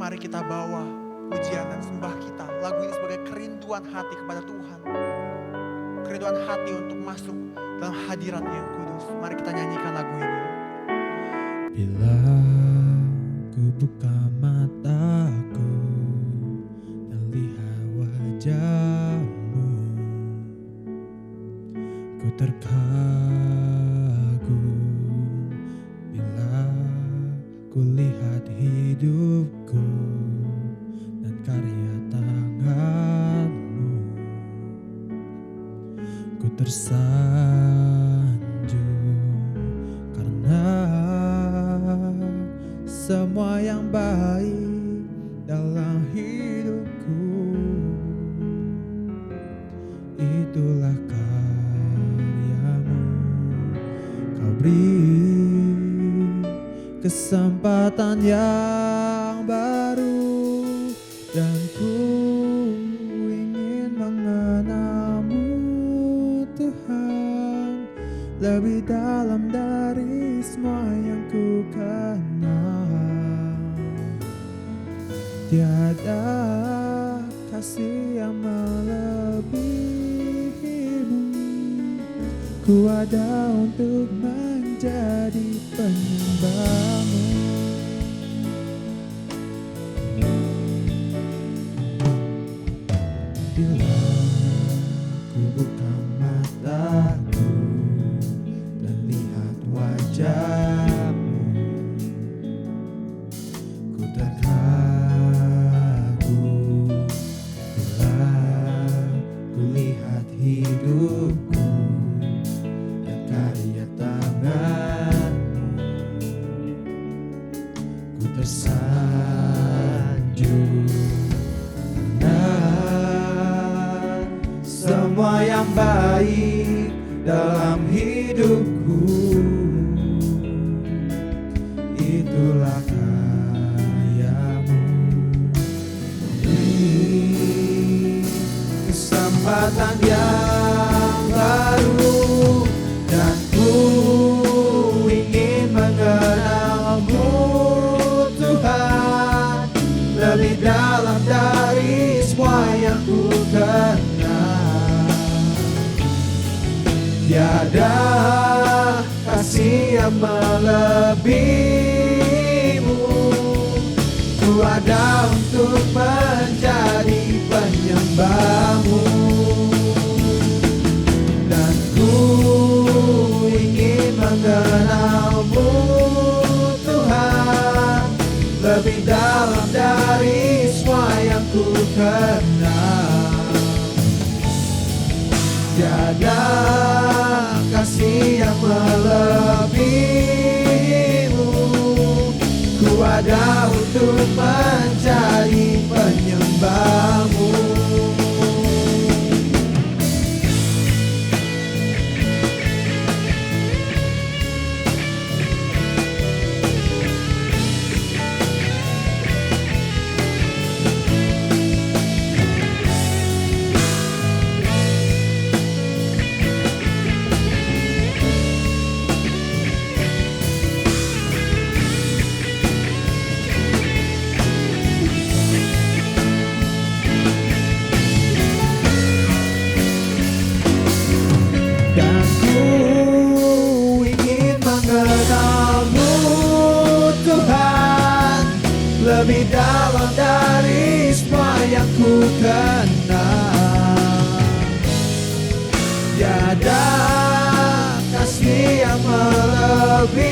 mari kita bawa pujian dan sembah kita. Lagu ini sebagai kerinduan hati kepada Tuhan. Kerinduan hati untuk masuk dalam hadirat-Nya yang kudus. Mari kita nyanyikan lagu ini. Bila ku buka mataku dan lihat wajah-Mu, ku terkagum. Bila ku lihat hidupku dan karya tangan-Mu, ku tersanjung karena semua yang baik dalam hidupku itulah karya-Mu. Kau beri kesempatan yang baru dan ku ingin mengenal-Mu Tuhan lebih dalam dari semua yang ku kenal. Tiada kasih yang melebihi-Mu. Ku ada untuk menjadi penyembah-Mu. Bila ku buka mataku dan lihat wajah-Mu, ku terkagum. Bila ku lihat hidupku dan karya tangan-Mu, ku tersanjung karena semua yang baik dalam hidupku itulah karya-Mu. Beri kesempatan yang baru dan ku ingin mengenal-Mu Tuhan lebih dalam dari semua yang ku kenal. Tiada kasih yang melebihi-Mu. Ku ada untuk menjadi penyembah-Mu dan ku ingin mengenal-Mu Tuhan lebih dalam dari semua yang ku kenal. Tiada kasih yang melebihi-Mu. Ku ada untuk menjadi penyembah-Mu. Dan ku ingin mengenal-Mu Tuhan lebih dalam dari semua yang ku kenal. Tiada kasih yang melebihi-Mu.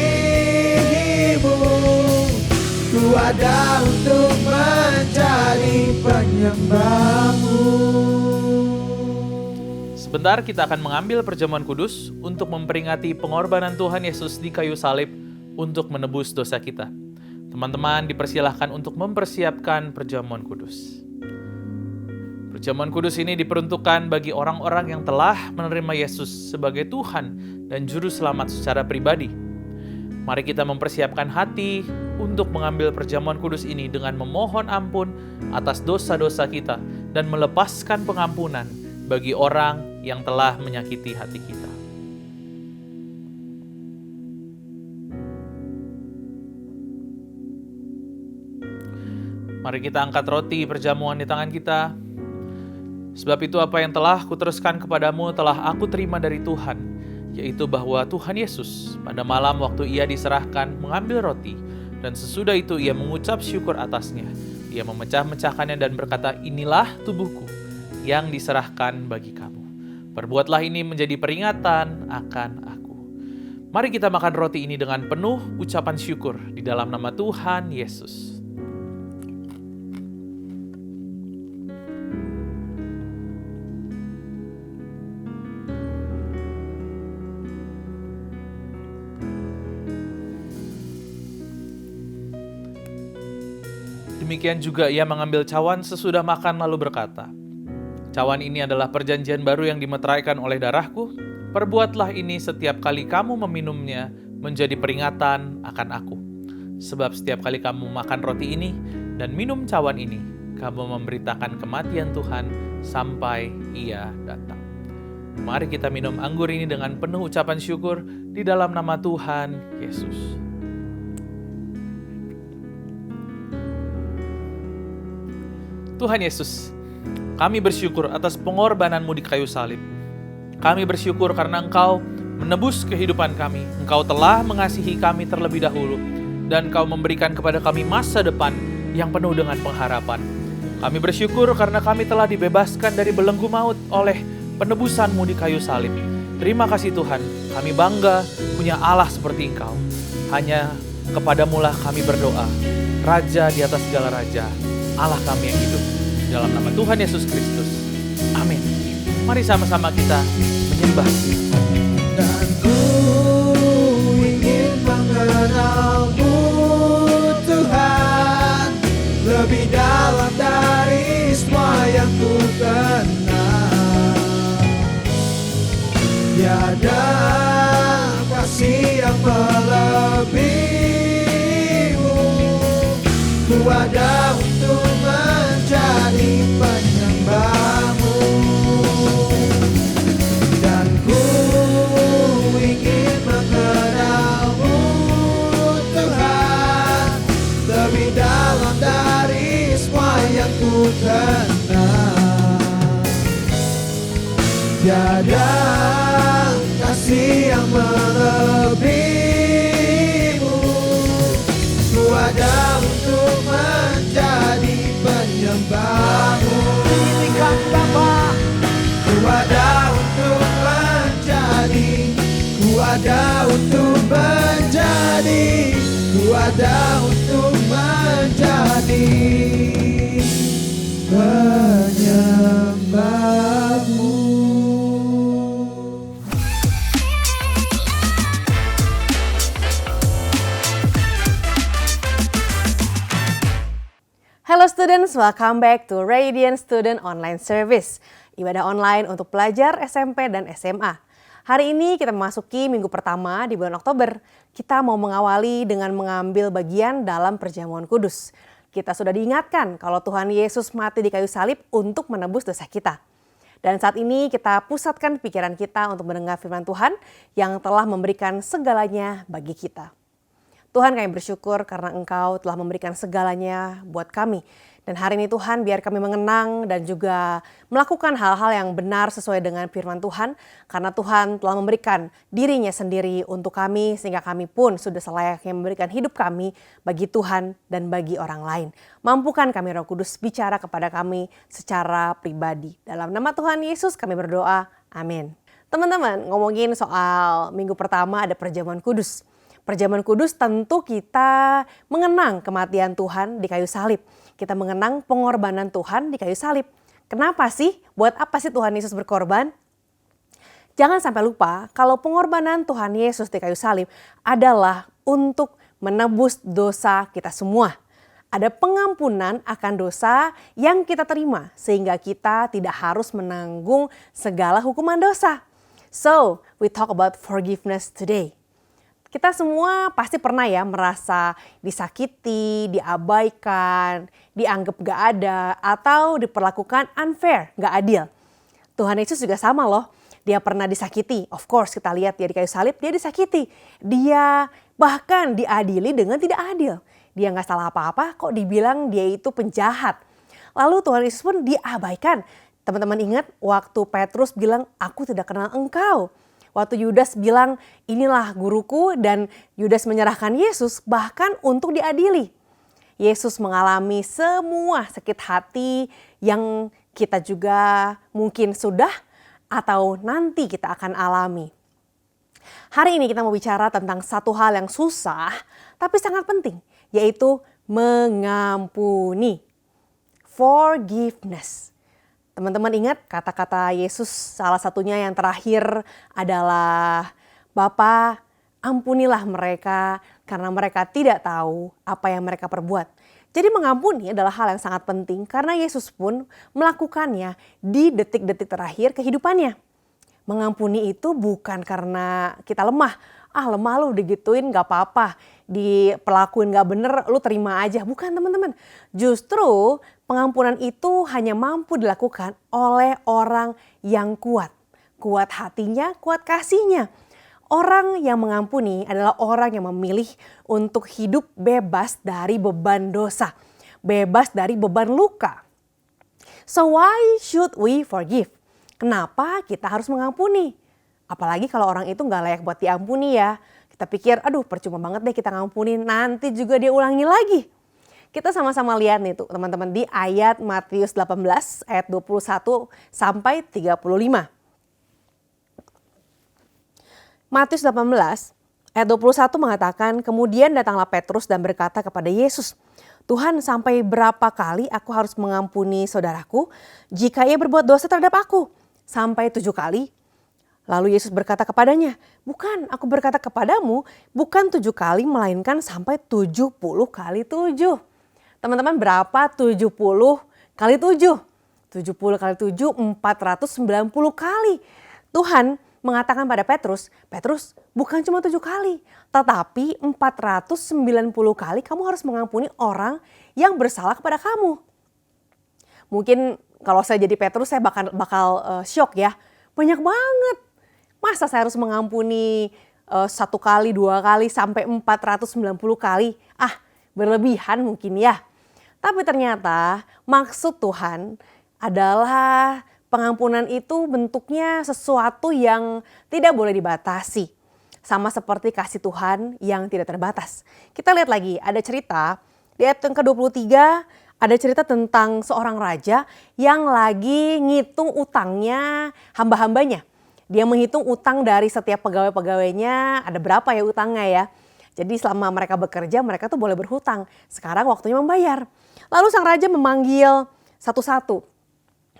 Ku ada untuk menjadi penyembah-Mu. Sebentar kita akan mengambil perjamuan kudus untuk memperingati pengorbanan Tuhan Yesus di kayu salib untuk menebus dosa kita. Teman-teman dipersilahkan untuk mempersiapkan perjamuan kudus. Perjamuan kudus ini diperuntukkan bagi orang-orang yang telah menerima Yesus sebagai Tuhan dan Juru Selamat secara pribadi. Mari kita mempersiapkan hati untuk mengambil perjamuan kudus ini dengan memohon ampun atas dosa-dosa kita dan melepaskan pengampunan bagi orang yang telah menyakiti hati kita. Mari kita angkat roti perjamuan di tangan kita. Sebab itu apa yang telah kuteruskan kepadamu telah aku terima dari Tuhan, yaitu bahwa Tuhan Yesus pada malam waktu ia diserahkan mengambil roti, dan sesudah itu ia mengucap syukur atasnya. Ia memecah-mecahkannya dan berkata, inilah tubuhku yang diserahkan bagi kamu. Perbuatlah ini menjadi peringatan akan aku. Mari kita makan roti ini dengan penuh ucapan syukur di dalam nama Tuhan Yesus. Demikian juga ia mengambil cawan sesudah makan lalu berkata, cawan ini adalah perjanjian baru yang dimeteraikan oleh darahku. Perbuatlah ini setiap kali kamu meminumnya menjadi peringatan akan aku. Sebab setiap kali kamu makan roti ini dan minum cawan ini, kamu memberitakan kematian Tuhan sampai ia datang. Mari kita minum anggur ini dengan penuh ucapan syukur di dalam nama Tuhan Yesus. Tuhan Yesus, kami bersyukur atas pengorbananmu di kayu salib. Kami bersyukur karena Engkau menebus kehidupan kami. Engkau telah mengasihi kami terlebih dahulu, dan Engkau memberikan kepada kami masa depan yang penuh dengan pengharapan. Kami bersyukur karena kami telah dibebaskan dari belenggu maut oleh penebusan-Mu di kayu salib. Terima kasih Tuhan, kami bangga punya Allah seperti Engkau. Hanya kepadamu lah kami berdoa, Raja di atas segala raja, Allah kami yang hidup. Dalam nama Tuhan Yesus Kristus. Amin. Mari sama-sama kita menyembah. Dan ku ingin mengenalmu Tuhan, lebih dalam dari semua yang ku kenal. Tiada kasih yang melebihimu. Ku ada untuk menjadi penyembahmu, dan ku ingin mengenalmu Tuhan, lebih dalam dari semua yang ku kenal. Tiada kasih yang melebihimu. Ku ada untuk menjadi penyembahmu. Izinkan Bapa, ku ada untuk menjadi, ku ada untuk menjadi, ku ada untuk menjadi penyembahmu. Hello students, welcome back to Radiant Student Online Service. Ibadah online untuk pelajar SMP dan SMA. Hari ini kita memasuki minggu pertama di bulan Oktober. Kita mau mengawali dengan mengambil bagian dalam perjamuan kudus. Kita sudah diingatkan kalau Tuhan Yesus mati di kayu salib untuk menebus dosa kita. Dan saat ini kita pusatkan pikiran kita untuk mendengar firman Tuhan yang telah memberikan segalanya bagi kita. Tuhan, kami bersyukur karena Engkau telah memberikan segalanya buat kami. Dan hari ini Tuhan, biar kami mengenang dan juga melakukan hal-hal yang benar sesuai dengan firman Tuhan. Karena Tuhan telah memberikan dirinya sendiri untuk kami, sehingga kami pun sudah selayaknya memberikan hidup kami bagi Tuhan dan bagi orang lain. Mampukan kami Roh Kudus bicara kepada kami secara pribadi. Dalam nama Tuhan Yesus kami berdoa, amin. Teman-teman, ngomongin soal minggu pertama ada perjamuan kudus. Perjamuan kudus tentu kita mengenang kematian Tuhan di kayu salib. Kita mengenang pengorbanan Tuhan di kayu salib. Kenapa sih? Buat apa sih Tuhan Yesus berkorban? Jangan sampai lupa kalau pengorbanan Tuhan Yesus di kayu salib adalah untuk menebus dosa kita semua. Ada pengampunan akan dosa yang kita terima sehingga kita tidak harus menanggung segala hukuman dosa. So, we talk about forgiveness today. Kita semua pasti pernah ya merasa disakiti, diabaikan, dianggap gak ada, atau diperlakukan unfair, gak adil. Tuhan Yesus juga sama loh, dia pernah disakiti. Of course kita lihat dia di kayu salib, dia disakiti. Dia bahkan diadili dengan tidak adil. dia nggak salah apa-apa kok dibilang dia itu penjahat. Lalu Tuhan Yesus pun diabaikan. Teman-teman ingat waktu Petrus bilang, aku tidak kenal engkau. Waktu Yudas bilang, inilah guruku, dan Yudas menyerahkan Yesus bahkan untuk diadili. Yesus mengalami semua sakit hati yang kita juga mungkin sudah atau nanti kita akan alami. Hari ini kita mau bicara tentang satu hal yang susah tapi sangat penting, yaitu mengampuni. Forgiveness. Teman-teman ingat kata-kata Yesus salah satunya yang terakhir adalah, Bapa, ampunilah mereka karena mereka tidak tahu apa yang mereka perbuat. Jadi mengampuni adalah hal yang sangat penting karena Yesus pun melakukannya di detik-detik terakhir kehidupannya. Mengampuni itu bukan karena kita lemah. Lemah lu digituin gak apa-apa. Diperlakuin gak bener lu terima aja. Bukan teman-teman. Justru pengampunan itu hanya mampu dilakukan oleh orang yang kuat. Kuat hatinya, kuat kasihnya. Orang yang mengampuni adalah orang yang memilih untuk hidup bebas dari beban dosa. Bebas dari beban luka. So why should we forgive? Kenapa kita harus mengampuni? Apalagi kalau orang itu gak layak buat diampuni ya. Kita pikir, aduh percuma banget deh kita ngampunin, nanti juga dia ulangi lagi. Kita sama-sama lihat nih tuh teman-teman di ayat Matius 18 ayat 21 sampai 35. Matius 18 ayat 21 mengatakan, kemudian datanglah Petrus dan berkata kepada Yesus, Tuhan, sampai berapa kali aku harus mengampuni saudaraku jika ia berbuat dosa terhadap aku? Sampai 7 kali? Lalu Yesus berkata kepadanya, bukan, aku berkata kepadamu, bukan 7 kali melainkan sampai 70 kali 7. Teman-teman, berapa 70 kali 7? 70 kali 7, 490 kali. Tuhan mengatakan pada Petrus, Petrus bukan cuma 7 kali, tetapi 490 kali kamu harus mengampuni orang yang bersalah kepada kamu. Mungkin kalau saya jadi Petrus saya bakal shock ya, banyak banget. Masa saya harus mengampuni 1 kali, 2 kali, sampai 490 kali? Berlebihan mungkin ya. Tapi ternyata maksud Tuhan adalah pengampunan itu bentuknya sesuatu yang tidak boleh dibatasi. Sama seperti kasih Tuhan yang tidak terbatas. Kita lihat lagi, ada cerita di ayat yang ke-23, ada cerita tentang seorang raja yang lagi ngitung utangnya hamba-hambanya. Dia menghitung utang dari setiap pegawai-pegawainya, ada berapa ya utangnya ya. Jadi selama mereka bekerja, mereka tuh boleh berhutang. Sekarang waktunya membayar. Lalu sang raja memanggil satu-satu.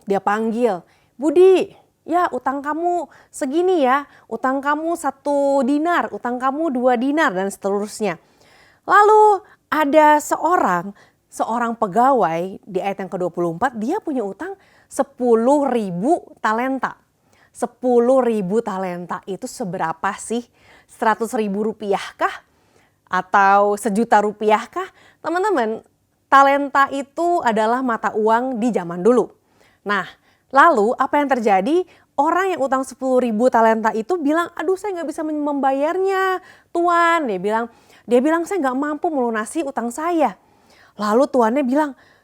Dia panggil, Budi, ya utang kamu segini ya, utang kamu 1 dinar, utang kamu 2 dinar dan seterusnya. Lalu ada seorang pegawai di ayat yang ke-24, dia punya utang 10.000 talenta. 10.000 talenta itu seberapa sih? 100.000 rupiah kah? Atau 1 juta rupiah kah? Teman-teman, talenta itu adalah mata uang di zaman dulu. Nah, lalu apa yang terjadi? Orang yang utang 10.000 talenta itu bilang, aduh saya gak bisa membayarnya Tuan. Dia bilang saya gak mampu melunasi utang saya. Lalu tuannya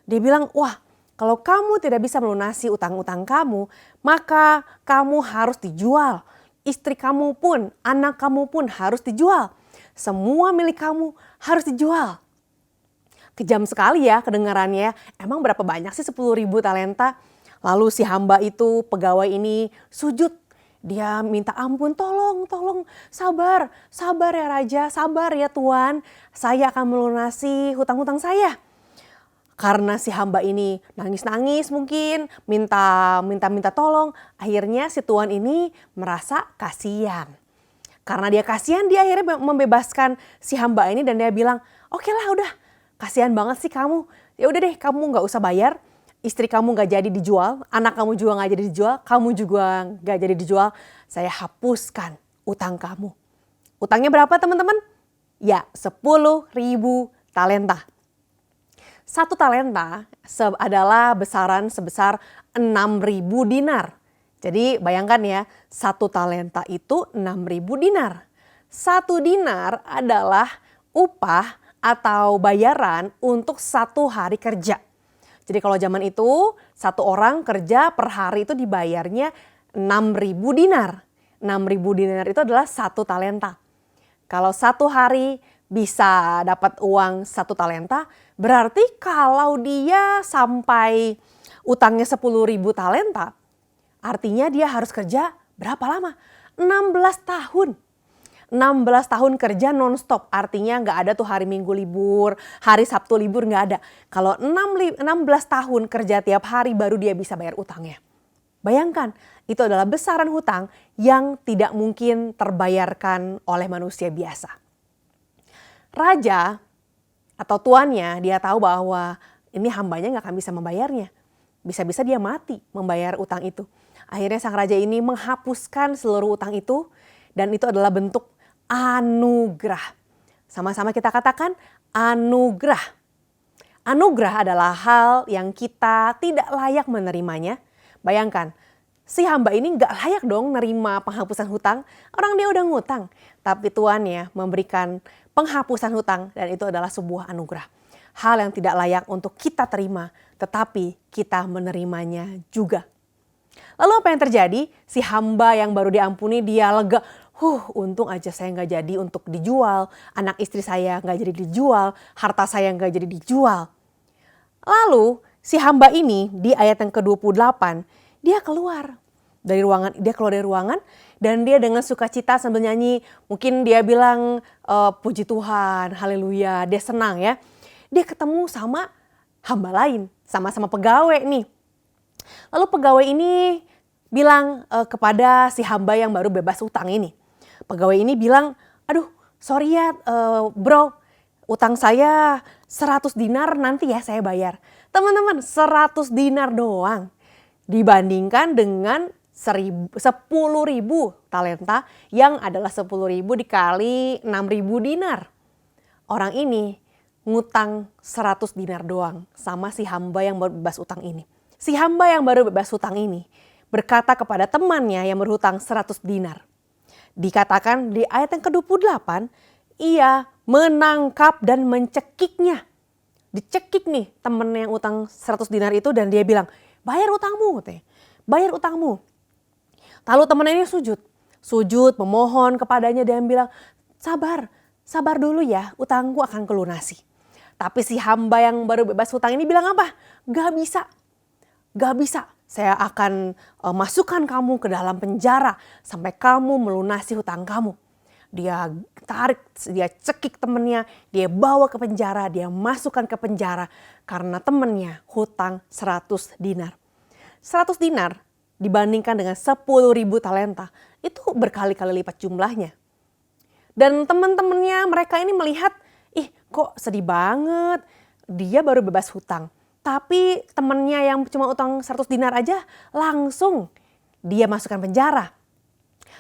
dia bilang, wah kalau kamu tidak bisa melunasi utang-utang kamu, maka kamu harus dijual. Istri kamu pun, anak kamu pun harus dijual. Semua milik kamu harus dijual. Kejam sekali ya kedengarannya, emang berapa banyak sih 10.000 talenta? Lalu si hamba itu, pegawai ini sujud. Dia minta ampun, tolong sabar ya raja, sabar ya tuan. Saya akan melunasi hutang-hutang saya. Karena si hamba ini nangis-nangis mungkin, minta tolong. Akhirnya si tuan ini merasa kasihan. Karena dia kasihan, dia akhirnya membebaskan si hamba ini dan dia bilang, oke lah udah, kasihan banget sih kamu. Ya udah deh, kamu gak usah bayar. Istri kamu gak jadi dijual, anak kamu juga gak jadi dijual, kamu juga gak jadi dijual. Saya hapuskan utang kamu. Utangnya berapa teman-teman? Ya 10.000 talenta. 1 talenta adalah besaran sebesar 6.000 dinar. Jadi bayangkan ya, 1 talenta itu 6.000 dinar. 1 dinar adalah upah atau bayaran untuk 1 hari kerja. Jadi kalau zaman itu 1 orang kerja per hari itu dibayarnya 6.000 dinar. 6.000 dinar itu adalah 1 talenta. Kalau 1 hari bisa dapat uang 1 talenta, berarti kalau dia sampai utangnya 10.000 talenta, artinya dia harus kerja berapa lama? 16 tahun. 16 tahun kerja nonstop, artinya nggak ada tuh hari Minggu libur, hari Sabtu libur, nggak ada. Kalau 16 tahun kerja tiap hari baru dia bisa bayar utangnya. Bayangkan, itu adalah besaran hutang yang tidak mungkin terbayarkan oleh manusia biasa. Raja atau tuannya dia tahu bahwa ini hambanya nggak akan bisa membayarnya. Bisa-bisa dia mati membayar utang itu. Akhirnya sang raja ini menghapuskan seluruh utang itu dan itu adalah bentuk anugerah. Sama-sama kita katakan anugerah. Anugerah adalah hal yang kita tidak layak menerimanya. Bayangkan, si hamba ini gak layak dong nerima penghapusan hutang. Orang dia udah ngutang. Tapi tuannya memberikan penghapusan hutang dan itu adalah sebuah anugerah. Hal yang tidak layak untuk kita terima, tetapi kita menerimanya juga. Lalu apa yang terjadi? Si hamba yang baru diampuni dia lega. Untung aja saya nggak jadi untuk dijual. Anak istri saya nggak jadi dijual. Harta saya nggak jadi dijual. Lalu si hamba ini di ayat yang ke-28 dia keluar dari ruangan. Dia keluar dari ruangan dan dia dengan sukacita sambil nyanyi. Mungkin dia bilang puji Tuhan, haleluya. Dia senang ya. Dia ketemu sama hamba lain. Sama-sama pegawai nih. Lalu pegawai ini bilang kepada si hamba yang baru bebas utang ini. Pegawai ini bilang, aduh sorry ya bro, utang saya 100 dinar nanti ya saya bayar. Teman-teman 100 dinar doang dibandingkan dengan 10.000 talenta yang adalah 10.000 dikali 6.000 dinar. Orang ini ngutang 100 dinar doang sama si hamba yang baru bebas utang ini. Si hamba yang baru bebas hutang ini berkata kepada temannya yang berhutang 100 dinar. Dikatakan di ayat yang ke-28, ia menangkap dan mencekiknya. Dicekik nih temen yang utang 100 dinar itu dan dia bilang, bayar utangmu, bayar utangmu. Lalu temennya ini sujud memohon kepadanya dan bilang, sabar dulu ya, utangku akan kelunasi. Tapi si hamba yang baru bebas hutang ini bilang apa? Gak bisa. Saya akan masukkan kamu ke dalam penjara sampai kamu melunasi hutang kamu. Dia tarik, dia cekik temennya, dia bawa ke penjara, dia masukkan ke penjara karena temennya hutang 100 dinar. 100 dinar dibandingkan dengan 10.000 talenta itu berkali-kali lipat jumlahnya. Dan teman-temannya mereka ini melihat, kok sedih banget, dia baru bebas hutang. Tapi temennya yang cuma utang 100 dinar aja langsung dia masukkan penjara.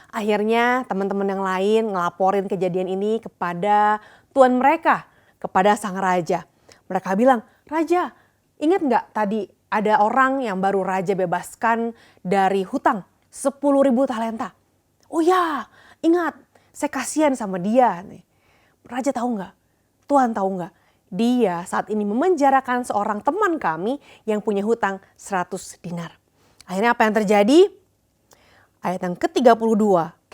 Akhirnya teman-teman yang lain ngelaporin kejadian ini kepada tuan mereka, kepada sang raja. Mereka bilang, Raja ingat nggak tadi ada orang yang baru raja bebaskan dari hutang 10.000 talenta. Oh ya ingat, saya kasihan sama dia. Raja tahu nggak? Tuhan tahu nggak? Dia saat ini memenjarakan seorang teman kami yang punya hutang 100 dinar. Akhirnya apa yang terjadi? Ayat yang ke-32,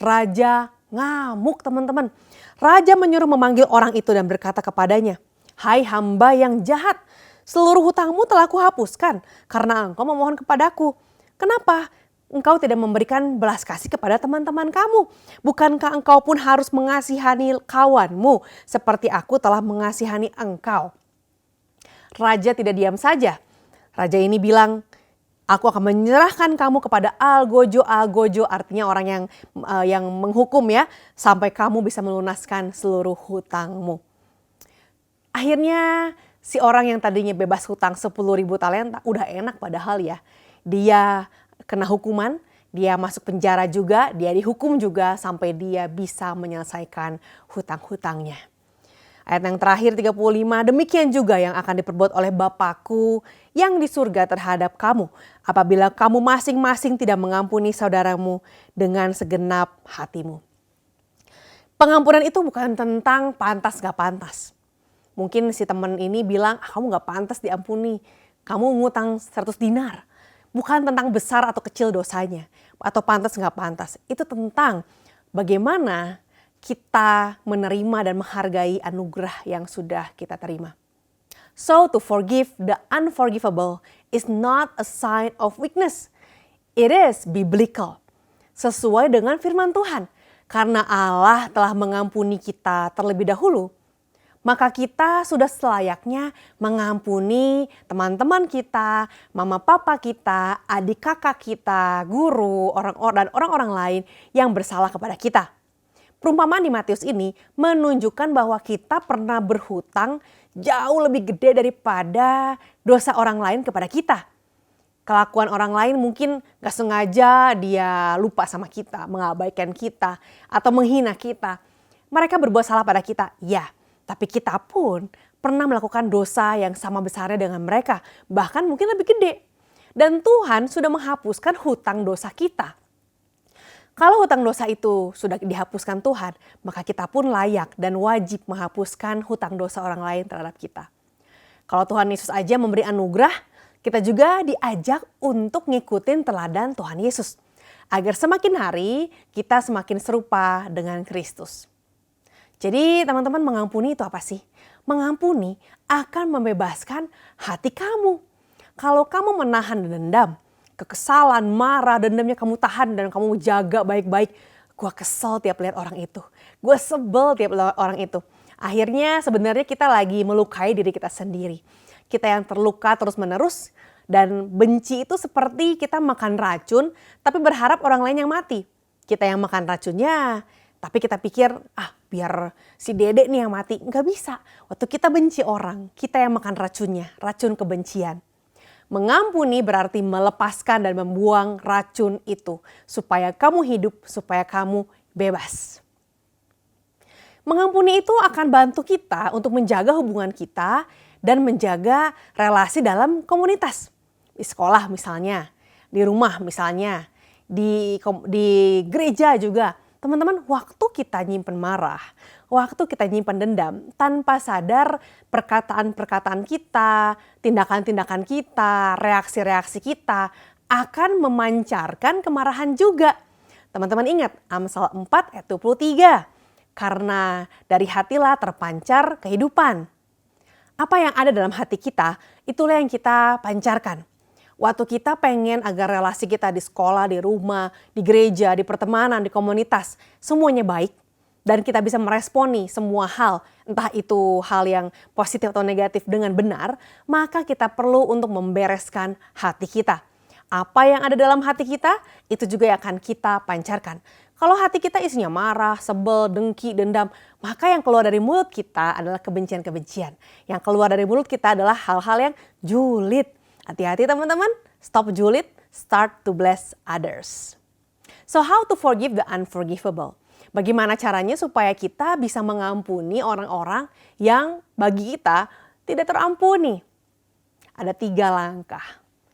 Raja ngamuk teman-teman. Raja menyuruh memanggil orang itu dan berkata kepadanya, hai hamba yang jahat, seluruh hutangmu telah kuhapuskan karena engkau memohon kepadaku. Kenapa engkau tidak memberikan belas kasih kepada teman-teman kamu? Bukankah engkau pun harus mengasihani kawanmu seperti aku telah mengasihani engkau? Raja tidak diam saja. Raja ini bilang, aku akan menyerahkan kamu kepada algojo, artinya orang yang menghukum ya, sampai kamu bisa melunaskan seluruh hutangmu. Akhirnya si orang yang tadinya bebas hutang 10.000 talenta, udah enak padahal ya. Dia kena hukuman, dia masuk penjara juga, dia dihukum juga sampai dia bisa menyelesaikan hutang-hutangnya. Ayat yang terakhir 35, demikian juga yang akan diperbuat oleh Bapakku yang di surga terhadap kamu apabila kamu masing-masing tidak mengampuni saudaramu dengan segenap hatimu. Pengampunan itu bukan tentang pantas gak pantas. Mungkin si teman ini bilang, kamu gak pantas diampuni. Kamu ngutang 100 dinar. Bukan tentang besar atau kecil dosanya. Atau pantas gak pantas. Itu tentang bagaimana kita menerima dan menghargai anugerah yang sudah kita terima. So to forgive the unforgivable is not a sign of weakness. It is biblical. Sesuai dengan firman Tuhan. Karena Allah telah mengampuni kita terlebih dahulu, maka kita sudah selayaknya mengampuni teman-teman kita, mama papa kita, adik kakak kita, guru, dan orang-orang lain yang bersalah kepada kita. Perumpamaan di Matius ini menunjukkan bahwa kita pernah berhutang jauh lebih gede daripada dosa orang lain kepada kita. Kelakuan orang lain mungkin gak sengaja dia lupa sama kita, mengabaikan kita, atau menghina kita. Mereka berbuat salah pada kita, ya. Tapi kita pun pernah melakukan dosa yang sama besarnya dengan mereka, bahkan mungkin lebih gede. Dan Tuhan sudah menghapuskan hutang dosa kita. Kalau hutang dosa itu sudah dihapuskan Tuhan, maka kita pun layak dan wajib menghapuskan hutang dosa orang lain terhadap kita. Kalau Tuhan Yesus aja memberi anugerah, kita juga diajak untuk ngikutin teladan Tuhan Yesus. Agar semakin hari kita semakin serupa dengan Kristus. Jadi teman-teman, mengampuni itu apa sih? Mengampuni akan membebaskan hati kamu. Kalau kamu menahan dendam, kekesalan, marah, dendamnya kamu tahan dan kamu jaga baik-baik. Gua kesel tiap lihat orang itu. Gua sebel tiap lihat orang itu. Akhirnya sebenarnya kita lagi melukai diri kita sendiri. Kita yang terluka terus-menerus, dan benci itu seperti kita makan racun tapi berharap orang lain yang mati. Kita yang makan racunnya tapi kita pikir biar si Dede nih yang mati. Nggak bisa. Waktu kita benci orang, kita yang makan racunnya, racun kebencian. Mengampuni berarti melepaskan dan membuang racun itu supaya kamu hidup, supaya kamu bebas. Mengampuni itu akan bantu kita untuk menjaga hubungan kita dan menjaga relasi dalam komunitas. Di sekolah misalnya, di rumah misalnya, di gereja juga. Teman-teman, waktu kita nyimpen marah, waktu kita nyimpen dendam, tanpa sadar perkataan-perkataan kita, tindakan-tindakan kita, reaksi-reaksi kita akan memancarkan kemarahan juga. Teman-teman ingat Amsal 4 ayat 23. Karena dari hatilah terpancar kehidupan. Apa yang ada dalam hati kita, itulah yang kita pancarkan. Waktu kita pengen agar relasi kita di sekolah, di rumah, di gereja, di pertemanan, di komunitas, semuanya baik. Dan kita bisa meresponi semua hal, entah itu hal yang positif atau negatif dengan benar, maka kita perlu untuk membereskan hati kita. Apa yang ada dalam hati kita, itu juga yang akan kita pancarkan. Kalau hati kita isinya marah, sebel, dengki, dendam, maka yang keluar dari mulut kita adalah kebencian-kebencian. Yang keluar dari mulut kita adalah hal-hal yang julid. Hati-hati teman-teman, stop julid, start to bless others. So how to forgive the unforgivable? Bagaimana caranya supaya kita bisa mengampuni orang-orang yang bagi kita tidak terampuni? Ada 3 langkah.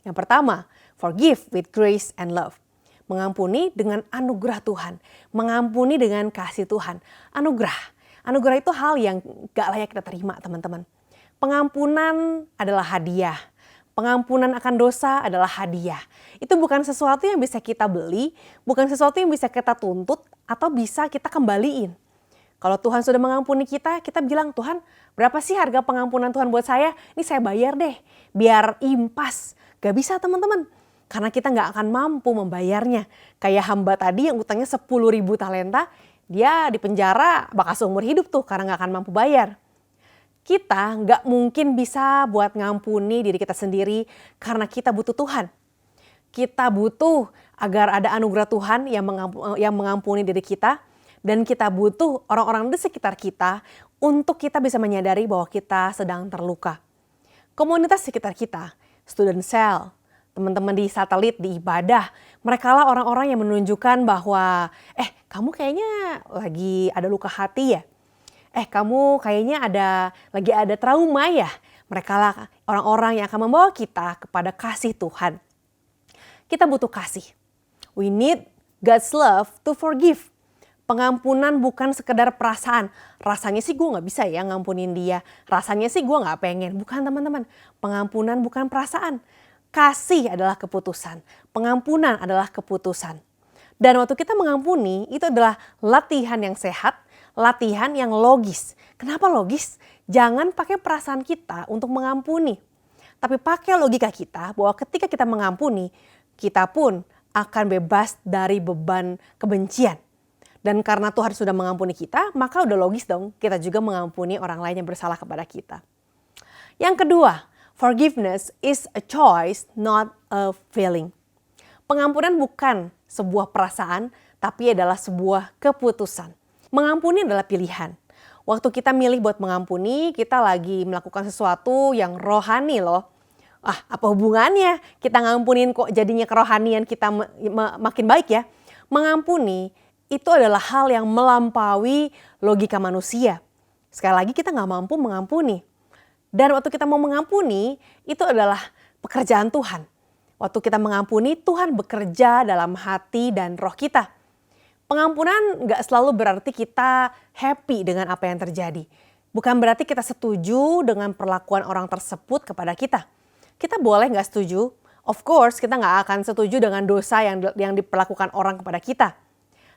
Yang pertama, forgive with grace and love. Mengampuni dengan anugerah Tuhan. Mengampuni dengan kasih Tuhan. Anugerah. Anugerah itu hal yang gak layak kita terima teman-teman. Pengampunan adalah hadiah. Pengampunan akan dosa adalah hadiah. Itu bukan sesuatu yang bisa kita beli. Bukan sesuatu yang bisa kita tuntut. Atau bisa kita kembaliin. Kalau Tuhan sudah mengampuni kita, kita bilang, Tuhan berapa sih harga pengampunan Tuhan buat saya? Ini saya bayar deh. Biar impas. Gak bisa teman-teman. Karena kita nggak akan mampu membayarnya. Kayak hamba tadi yang utangnya 10.000 talenta, dia dipenjara bakal seumur hidup tuh karena nggak akan mampu bayar. Kita nggak mungkin bisa buat ngampuni diri kita sendiri karena kita butuh Tuhan. Kita butuh agar ada anugerah Tuhan yang mengampuni diri kita. Dan kita butuh orang-orang di sekitar kita untuk kita bisa menyadari bahwa kita sedang terluka. Komunitas sekitar kita, student cell, teman-teman di satelit, di ibadah, mereka lah orang-orang yang menunjukkan bahwa kamu kayaknya lagi ada luka hati ya. Kamu kayaknya lagi ada trauma ya. Mereka lah orang-orang yang akan membawa kita kepada kasih Tuhan. Kita butuh kasih. We need God's love to forgive. Pengampunan bukan sekedar perasaan. Rasanya sih gue gak bisa ya ngampunin dia. Rasanya sih gue gak pengen. Bukan teman-teman. Pengampunan bukan perasaan. Kasih adalah keputusan. Pengampunan adalah keputusan. Dan waktu kita mengampuni itu adalah latihan yang sehat. Latihan yang logis. Kenapa logis? Jangan pakai perasaan kita untuk mengampuni. Tapi pakai logika kita bahwa ketika kita mengampuni, kita pun akan bebas dari beban kebencian. Dan karena Tuhan sudah mengampuni kita, maka udah logis dong kita juga mengampuni orang lain yang bersalah kepada kita. Yang kedua, forgiveness is a choice, not a feeling. Pengampunan bukan sebuah perasaan, tapi adalah sebuah keputusan. Mengampuni adalah pilihan. Waktu kita milih buat mengampuni, kita lagi melakukan sesuatu yang rohani loh. Apa hubungannya kita ngampunin kok jadinya kerohanian kita makin baik ya? Mengampuni itu adalah hal yang melampaui logika manusia. Sekali lagi kita gak mampu mengampuni. Dan waktu kita mau mengampuni itu adalah pekerjaan Tuhan. Waktu kita mengampuni Tuhan bekerja dalam hati dan roh kita. Pengampunan gak selalu berarti kita happy dengan apa yang terjadi. Bukan berarti kita setuju dengan perlakuan orang tersebut kepada kita. Kita boleh gak setuju. Of course kita gak akan setuju dengan dosa yang diperlakukan orang kepada kita.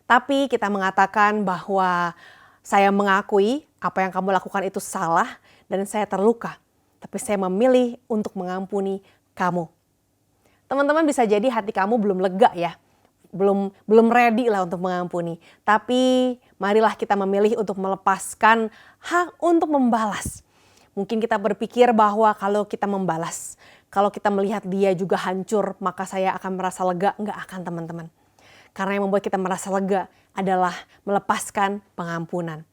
Tapi kita mengatakan bahwa saya mengakui apa yang kamu lakukan itu salah dan saya terluka. Tapi saya memilih untuk mengampuni kamu. Teman-teman bisa jadi hati kamu belum lega ya. Belum ready lah untuk mengampuni. Tapi marilah kita memilih untuk melepaskan hak untuk membalas. Mungkin kita berpikir bahwa kalau kita membalas, kalau kita melihat dia juga hancur, maka saya akan merasa lega. Enggak akan teman-teman. Karena yang membuat kita merasa lega adalah melepaskan pengampunan.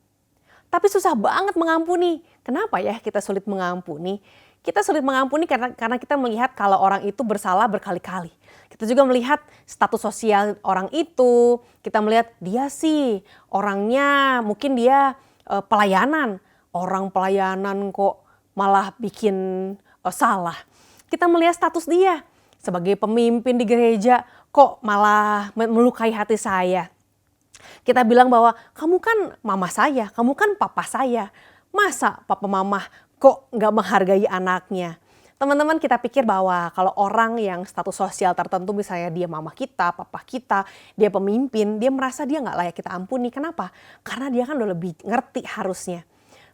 Tapi susah banget mengampuni. Kenapa ya kita sulit mengampuni? Kita sulit mengampuni karena kita melihat kalau orang itu bersalah berkali-kali. Kita juga melihat status sosial orang itu. Kita melihat dia sih orangnya mungkin dia pelayanan. Orang pelayanan kok malah bikin salah. Kita melihat status dia sebagai pemimpin di gereja kok malah melukai hati saya. Kita bilang bahwa kamu kan mama saya, kamu kan papa saya. Masa papa mama kok gak menghargai anaknya? Teman-teman kita pikir bahwa kalau orang yang status sosial tertentu misalnya dia mama kita, papa kita, dia pemimpin, dia merasa dia gak layak kita ampuni. Kenapa? Karena dia kan udah lebih ngerti harusnya.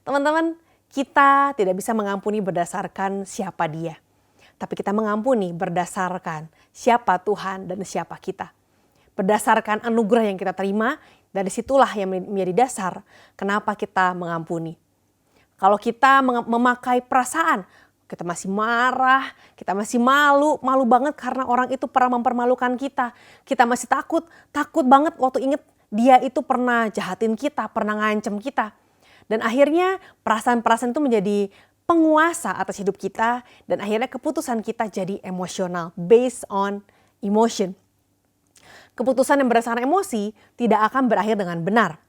Teman-teman kita tidak bisa mengampuni berdasarkan siapa dia. Tapi kita mengampuni berdasarkan siapa Tuhan dan siapa kita. Berdasarkan anugerah yang kita terima, dari situlah yang menjadi dasar kenapa kita mengampuni. Kalau kita memakai perasaan, kita masih marah, kita masih malu banget karena orang itu pernah mempermalukan kita. Kita masih takut banget waktu inget dia itu pernah jahatin kita, pernah ngancem kita. Dan akhirnya perasaan-perasaan itu menjadi penguasa atas hidup kita dan akhirnya keputusan kita jadi emosional, based on emotion. Keputusan yang berdasarkan emosi tidak akan berakhir dengan benar.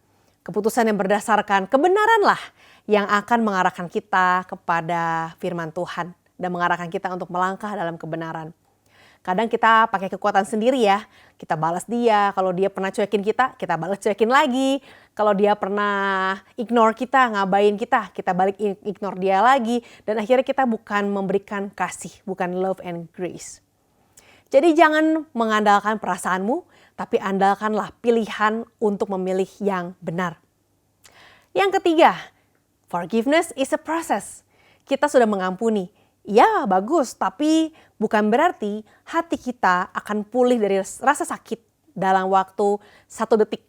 Keputusan yang berdasarkan kebenaranlah yang akan mengarahkan kita kepada firman Tuhan dan mengarahkan kita untuk melangkah dalam kebenaran. Kadang kita pakai kekuatan sendiri ya. Kita balas dia. Kalau dia pernah cuekin kita balas cuekin lagi. Kalau dia pernah ignore kita, ngabain kita balik ignore dia lagi. Dan akhirnya kita bukan memberikan kasih, bukan love and grace. Jadi jangan mengandalkan perasaanmu, tapi andalkanlah pilihan untuk memilih yang benar. Yang ketiga, forgiveness is a process. Kita sudah mengampuni. Ya bagus, tapi bukan berarti hati kita akan pulih dari rasa sakit dalam waktu 1 detik.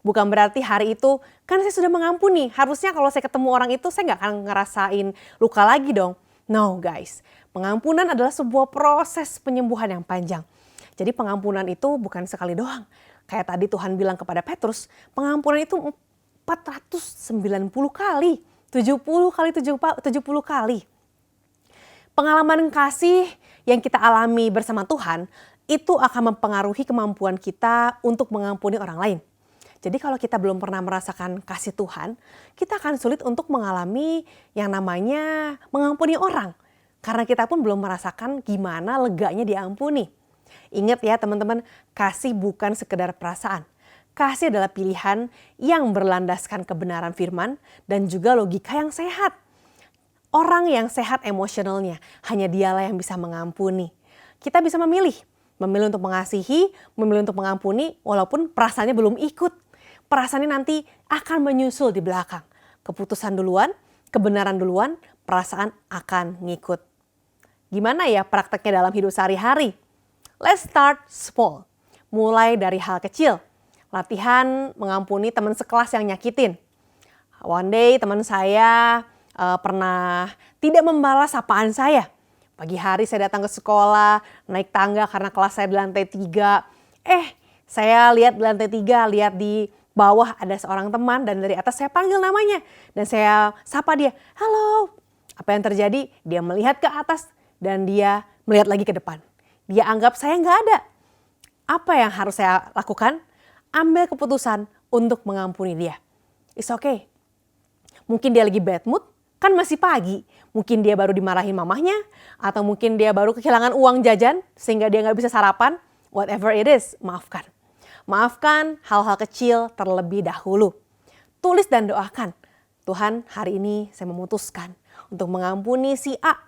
Bukan berarti hari itu, kan saya sudah mengampuni. Harusnya kalau saya ketemu orang itu saya gak akan ngerasain luka lagi dong. No guys, pengampunan adalah sebuah proses penyembuhan yang panjang. Jadi pengampunan itu bukan sekali doang. Kayak tadi Tuhan bilang kepada Petrus, pengampunan itu 490 kali, 70 kali. Pengalaman kasih yang kita alami bersama Tuhan itu akan mempengaruhi kemampuan kita untuk mengampuni orang lain. Jadi kalau kita belum pernah merasakan kasih Tuhan, kita akan sulit untuk mengalami yang namanya mengampuni orang. Karena kita pun belum merasakan gimana leganya diampuni. Ingat ya teman-teman, kasih bukan sekedar perasaan. Kasih adalah pilihan yang berlandaskan kebenaran firman dan juga logika yang sehat. Orang yang sehat emosionalnya, hanya dialah yang bisa mengampuni. Kita bisa memilih untuk mengasihi, memilih untuk mengampuni walaupun perasaannya belum ikut. Perasaannya nanti akan menyusul di belakang. Keputusan duluan, kebenaran duluan, perasaan akan ngikut. Gimana ya prakteknya dalam hidup sehari-hari? Let's start small. Mulai dari hal kecil. Latihan mengampuni teman sekelas yang nyakitin. One day teman saya pernah tidak membalas sapaan saya. Pagi hari saya datang ke sekolah, naik tangga karena kelas saya di lantai 3. Saya lihat di lantai 3, lihat di bawah ada seorang teman dan dari atas saya panggil namanya. Dan saya sapa dia, halo. Apa yang terjadi? Dia melihat ke atas dan dia melihat lagi ke depan. Dia anggap saya nggak ada. Apa yang harus saya lakukan? Ambil keputusan untuk mengampuni dia. It's okay. Mungkin dia lagi bad mood, kan masih pagi. Mungkin dia baru dimarahin mamahnya, atau mungkin dia baru kehilangan uang jajan sehingga dia nggak bisa sarapan. Whatever it is, maafkan. Maafkan hal-hal kecil terlebih dahulu. Tulis dan doakan. Tuhan, hari ini saya memutuskan untuk mengampuni si A,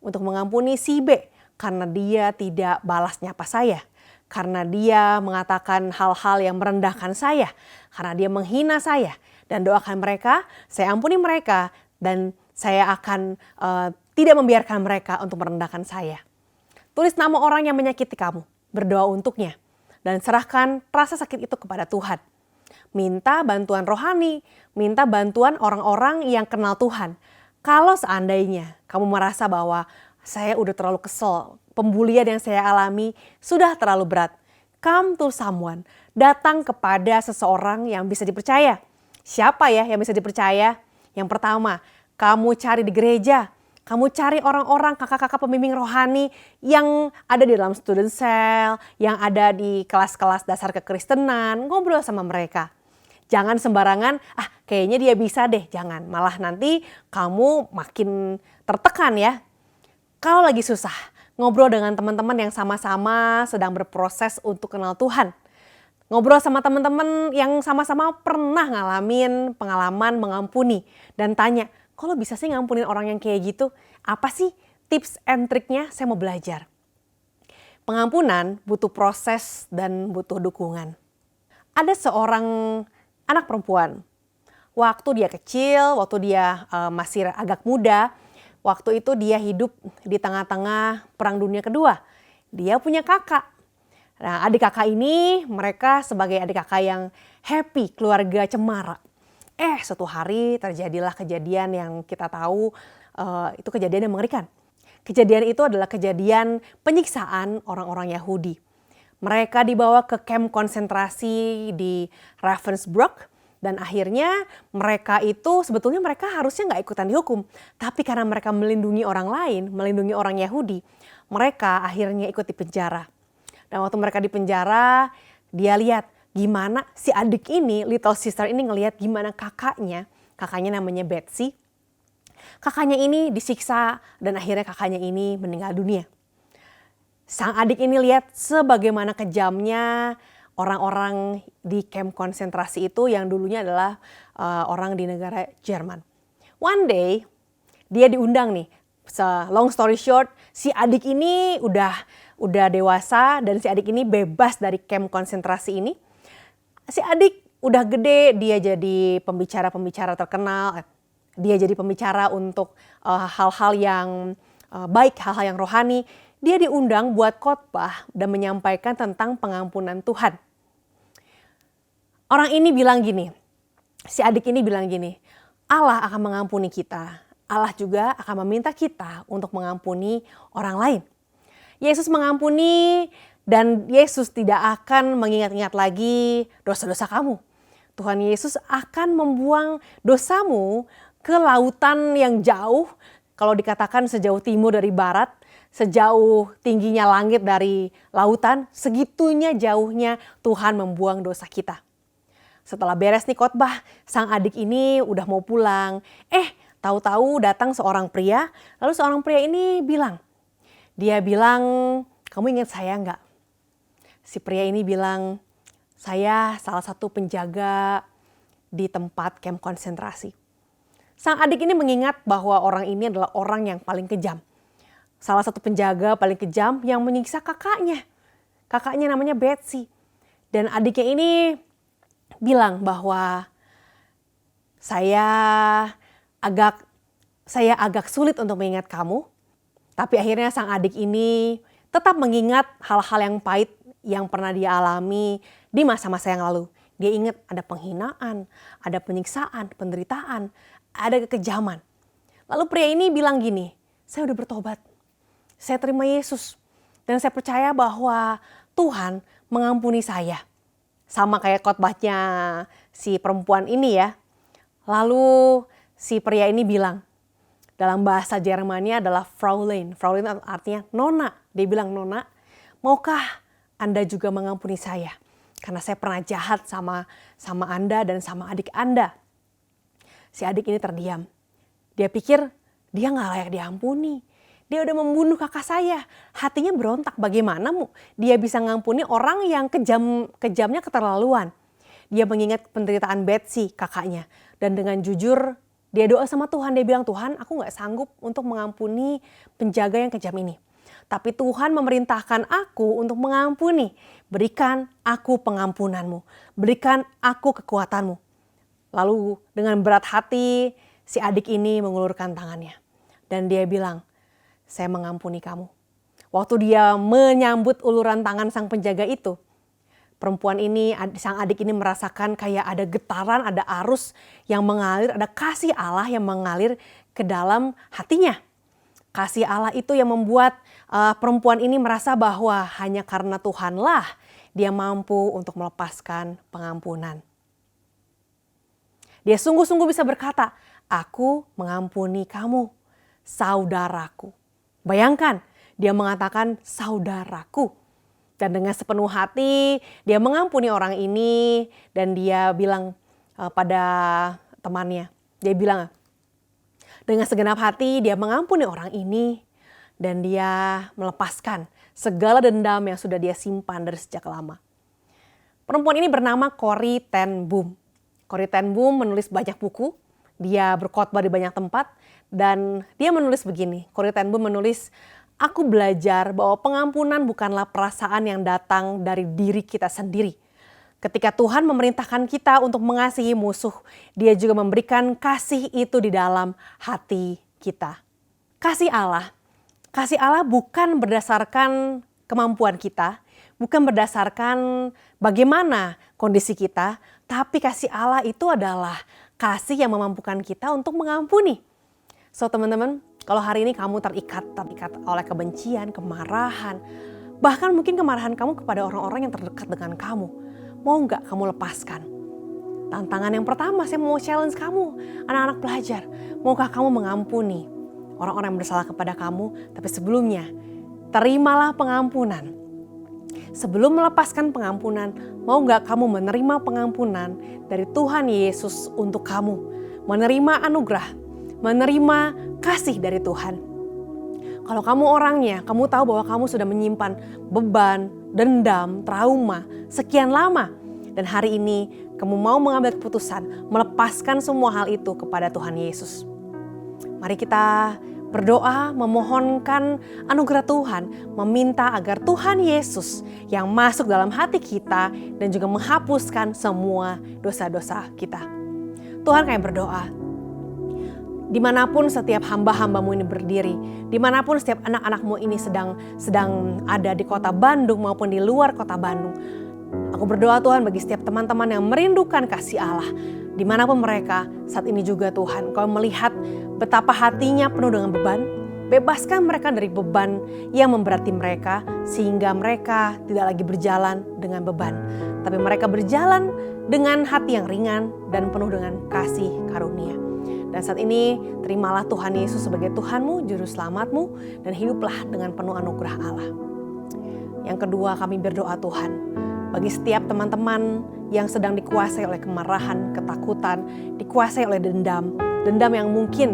untuk mengampuni si B, karena dia tidak balas nyapa saya. Karena dia mengatakan hal-hal yang merendahkan saya. Karena dia menghina saya. Dan doakan mereka, saya ampuni mereka. Dan saya akan tidak membiarkan mereka untuk merendahkan saya. Tulis nama orang yang menyakiti kamu. Berdoa untuknya. Dan serahkan rasa sakit itu kepada Tuhan. Minta bantuan rohani. Minta bantuan orang-orang yang kenal Tuhan. Kalau seandainya kamu merasa bahwa saya udah terlalu kesel, pembulian yang saya alami sudah terlalu berat. Come to someone. Datang kepada seseorang yang bisa dipercaya. Siapa ya yang bisa dipercaya? Yang pertama, kamu cari di gereja. Kamu cari orang-orang kakak-kakak pembimbing rohani yang ada di dalam student cell, yang ada di kelas-kelas dasar kekristenan. Ngobrol sama mereka. Jangan sembarangan, kayaknya dia bisa deh. Jangan, malah nanti kamu makin tertekan ya. Kalau lagi susah, ngobrol dengan teman-teman yang sama-sama sedang berproses untuk kenal Tuhan. Ngobrol sama teman-teman yang sama-sama pernah ngalamin pengalaman mengampuni. Dan tanya, kalau bisa sih ngampunin orang yang kayak gitu? Apa sih tips and triknya? Saya mau belajar. Pengampunan butuh proses dan butuh dukungan. Ada seorang anak perempuan. Waktu dia kecil, waktu dia masih agak muda, waktu itu dia hidup di tengah-tengah Perang Dunia Kedua. Dia punya kakak. Nah, adik kakak ini mereka sebagai adik kakak yang happy, keluarga cemara. Suatu hari terjadilah kejadian yang kita tahu itu kejadian yang mengerikan. Kejadian itu adalah kejadian penyiksaan orang-orang Yahudi. Mereka dibawa ke kamp konsentrasi di Ravensbrück. Dan akhirnya mereka itu sebetulnya mereka harusnya nggak ikutan dihukum. Tapi karena mereka melindungi orang lain, melindungi orang Yahudi, mereka akhirnya ikut di penjara. Dan waktu mereka di penjara, dia lihat gimana si adik ini, little sister ini ngelihat gimana kakaknya namanya Betsy. Kakaknya ini disiksa dan akhirnya kakaknya ini meninggal dunia. Sang adik ini lihat sebagaimana kejamnya orang-orang di kamp konsentrasi itu yang dulunya adalah orang di negara Jerman. One day dia diundang nih. Long story short, si adik ini udah dewasa dan si adik ini bebas dari kamp konsentrasi ini. Si adik udah gede, dia jadi pembicara-pembicara terkenal. Dia jadi pembicara untuk hal-hal yang baik, hal-hal yang rohani. Dia diundang buat khotbah dan menyampaikan tentang pengampunan Tuhan. Orang ini bilang gini, si adik ini bilang gini, Allah akan mengampuni kita. Allah juga akan meminta kita untuk mengampuni orang lain. Yesus mengampuni dan Yesus tidak akan mengingat-ingat lagi dosa-dosa kamu. Tuhan Yesus akan membuang dosamu ke lautan yang jauh, kalau dikatakan sejauh timur dari barat, sejauh tingginya langit dari lautan, segitunya jauhnya Tuhan membuang dosa kita. Setelah beres nih khotbah, sang adik ini udah mau pulang. Tahu-tahu datang seorang pria, lalu seorang pria ini bilang, dia bilang, kamu ingat saya enggak? Si pria ini bilang, Saya salah satu penjaga di tempat kamp konsentrasi. Sang adik ini mengingat bahwa orang ini adalah orang yang paling kejam. Salah satu penjaga paling kejam yang menyiksa kakaknya. Kakaknya namanya Betsy. Dan adiknya ini bilang bahwa saya agak sulit untuk mengingat kamu. Tapi akhirnya sang adik ini tetap mengingat hal-hal yang pahit yang pernah dia alami di masa-masa yang lalu. Dia ingat ada penghinaan, ada penyiksaan, penderitaan, ada kekejaman. Lalu pria ini bilang gini, saya udah bertobat, saya terima Yesus. Dan saya percaya bahwa Tuhan mengampuni saya. Sama kayak khotbahnya si perempuan ini ya. Lalu si pria ini bilang, dalam bahasa Jermannya adalah Fraulein. Fraulein artinya nona. Dia bilang, nona, maukah Anda juga mengampuni saya? Karena saya pernah jahat sama Anda dan sama adik Anda. Si adik ini terdiam. Dia pikir dia gak layak diampuni. Dia udah membunuh kakak saya. Hatinya berontak, bagaimana dia bisa ngampuni orang yang kejamnya keterlaluan. Dia mengingat penderitaan Betsy, kakaknya. Dan dengan jujur dia doa sama Tuhan. Dia bilang, Tuhan, aku gak sanggup untuk mengampuni penjaga yang kejam ini. Tapi Tuhan memerintahkan aku untuk mengampuni. Berikan aku pengampunanmu. Berikan aku kekuatanmu. Lalu dengan berat hati si adik ini mengulurkan tangannya. Dan dia bilang, saya mengampuni kamu. Waktu dia menyambut uluran tangan sang penjaga itu, perempuan ini, sang adik ini merasakan kayak ada getaran, ada arus yang mengalir, ada kasih Allah yang mengalir ke dalam hatinya. Kasih Allah itu yang membuat perempuan ini merasa bahwa hanya karena Tuhanlah dia mampu untuk melepaskan pengampunan. Dia sungguh-sungguh bisa berkata, aku mengampuni kamu, saudaraku. Bayangkan, dia mengatakan saudaraku. Dan dengan sepenuh hati dia mengampuni orang ini dan dia bilang pada temannya. Dia bilang, dengan segenap hati dia mengampuni orang ini dan dia melepaskan segala dendam yang sudah dia simpan dari sejak lama. Perempuan ini bernama Corrie ten Boom. Corrie ten Boom menulis banyak buku, dia berkhotbah di banyak tempat dan dia menulis begini. Corrie ten Boom menulis, aku belajar bahwa pengampunan bukanlah perasaan yang datang dari diri kita sendiri. Ketika Tuhan memerintahkan kita untuk mengasihi musuh, dia juga memberikan kasih itu di dalam hati kita. Kasih Allah bukan berdasarkan kemampuan kita, bukan berdasarkan bagaimana kondisi kita, tapi kasih Allah itu adalah kasih yang memampukan kita untuk mengampuni. So teman-teman, kalau hari ini kamu terikat oleh kebencian, kemarahan, bahkan mungkin kemarahan kamu kepada orang-orang yang terdekat dengan kamu, mau nggak kamu lepaskan? Tantangan yang pertama, saya mau challenge kamu, anak-anak pelajar. Maukah kamu mengampuni orang-orang yang bersalah kepada kamu? Tapi sebelumnya, terimalah pengampunan. Sebelum melepaskan pengampunan, mau nggak kamu menerima pengampunan dari Tuhan Yesus untuk kamu? Menerima anugerah, menerima kasih dari Tuhan. Kalau kamu orangnya, kamu tahu bahwa kamu sudah menyimpan beban, dendam, trauma sekian lama. Dan hari ini kamu mau mengambil keputusan melepaskan semua hal itu kepada Tuhan Yesus. Mari kita berdoa memohonkan anugerah Tuhan, meminta agar Tuhan Yesus yang masuk dalam hati kita dan juga menghapuskan semua dosa-dosa kita. Tuhan, kami berdoa, dimanapun setiap hamba-hambamu ini berdiri, dimanapun setiap anak-anakmu ini sedang ada di kota Bandung maupun di luar kota Bandung. Aku berdoa Tuhan bagi setiap teman-teman yang merindukan kasih Allah, dimanapun mereka saat ini juga Tuhan, Kau melihat betapa hatinya penuh dengan beban. Bebaskan mereka dari beban yang memberati mereka sehingga mereka tidak lagi berjalan dengan beban. Tapi mereka berjalan dengan hati yang ringan dan penuh dengan kasih karunia. Dan saat ini terimalah Tuhan Yesus sebagai Tuhanmu, Juru Selamatmu, dan hiduplah dengan penuh anugerah Allah. Yang kedua, kami berdoa Tuhan, bagi setiap teman-teman yang sedang dikuasai oleh kemarahan, ketakutan, dikuasai oleh dendam yang mungkin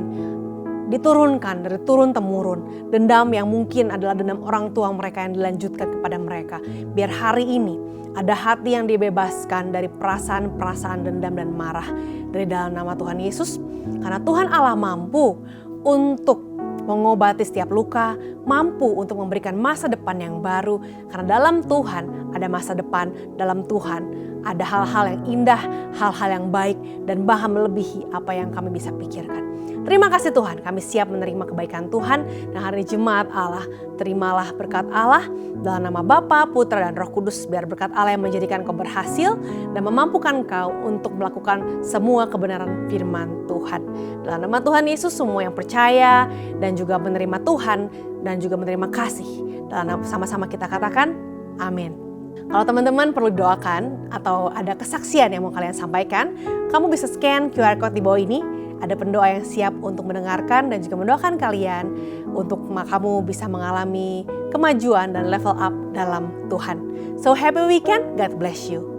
diturunkan dari turun-temurun. Dendam yang mungkin adalah dendam orang tua mereka yang dilanjutkan kepada mereka. Biar hari ini ada hati yang dibebaskan dari perasaan-perasaan dendam dan marah. Dari dalam nama Tuhan Yesus, karena Tuhan Allah mampu untuk mengobati setiap luka, mampu untuk memberikan masa depan yang baru. Karena dalam Tuhan ada masa depan, dalam Tuhan ada hal-hal yang indah, hal-hal yang baik, dan bahkan melebihi apa yang kami bisa pikirkan. Terima kasih Tuhan, kami siap menerima kebaikan Tuhan. Dan hari ini jemaat Allah, terimalah berkat Allah dalam nama Bapa, Putra, dan Roh Kudus. Biar berkat Allah yang menjadikan kau berhasil dan memampukan kau untuk melakukan semua kebenaran firman Tuhan. Dalam nama Tuhan Yesus, semua yang percaya dan juga menerima Tuhan dan juga menerima kasih. Dalam sama-sama kita katakan, amin. Kalau teman-teman perlu doakan atau ada kesaksian yang mau kalian sampaikan, kamu bisa scan QR Code di bawah ini. Ada pendoa yang siap untuk mendengarkan dan juga mendoakan kalian untuk kamu bisa mengalami kemajuan dan level up dalam Tuhan. So happy weekend, God bless you.